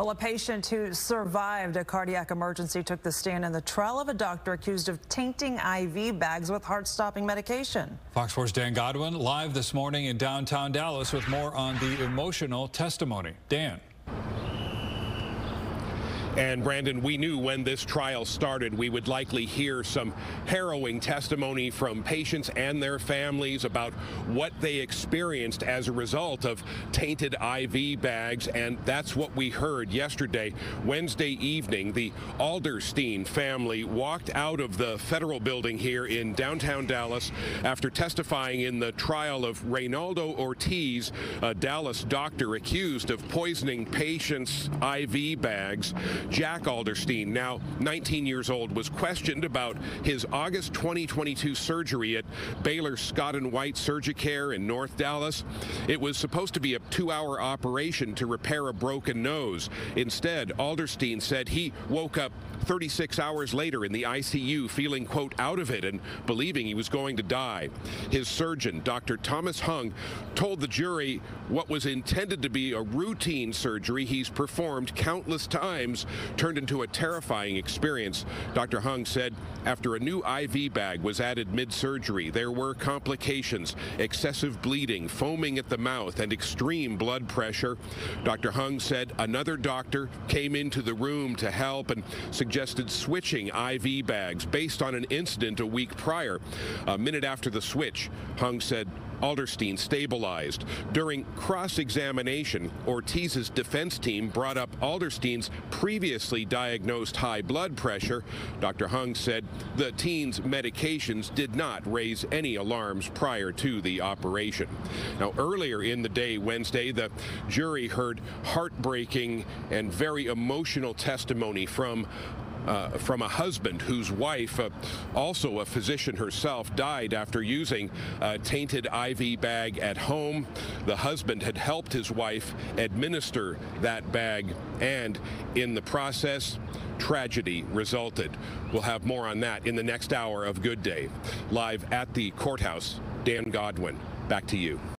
Well, a patient who survived a cardiac emergency took the stand in the trial of a doctor accused of tainting IV bags with heart-stopping medication. Fox 4's Dan Godwin live this morning in downtown Dallas with more on the emotional testimony. Dan. And Brandon, we knew when this trial started we would likely hear some harrowing testimony from patients and their families about what they experienced as a result of tainted IV bags, and that's what we heard yesterday. Wednesday evening, the Alderstein family walked out of the federal building here in downtown Dallas after testifying in the trial of Reynaldo Ortiz, a Dallas doctor accused of poisoning patients' IV bags. Jack Alderstein, now 19 years old, was questioned about his August 2022 surgery at Baylor Scott & White Surgicare in North Dallas. It was supposed to be a 2-hour operation to repair a broken nose. Instead, Alderstein said he woke up 36 hours later in the ICU feeling, quote, out of it and believing he was going to die. His surgeon, Dr. Thomas Hung, told the jury what was intended to be a routine surgery he's performed countless times turned into a terrifying experience. Dr. Hung said after a new IV bag was added mid-surgery, there were complications, excessive bleeding, foaming at the mouth, and extreme blood pressure. Dr. Hung said another doctor came into the room to help and suggested switching IV bags based on an incident a week prior. A minute after the switch, Hung said Alderstein stabilized. During cross-examination, Ortiz's defense team brought up Alderstein's previously diagnosed high blood pressure. Dr. Hung said the teen's medications did not raise any alarms prior to the operation. Now, earlier in the day, Wednesday, the jury heard heartbreaking and very emotional testimony from a husband whose wife, also a physician herself, died after using a tainted IV bag at home. The husband had helped his wife administer that bag, and in the process, tragedy resulted. We'll have more on that in the next hour of Good Day. Live at the courthouse, Dan Godwin, back to you.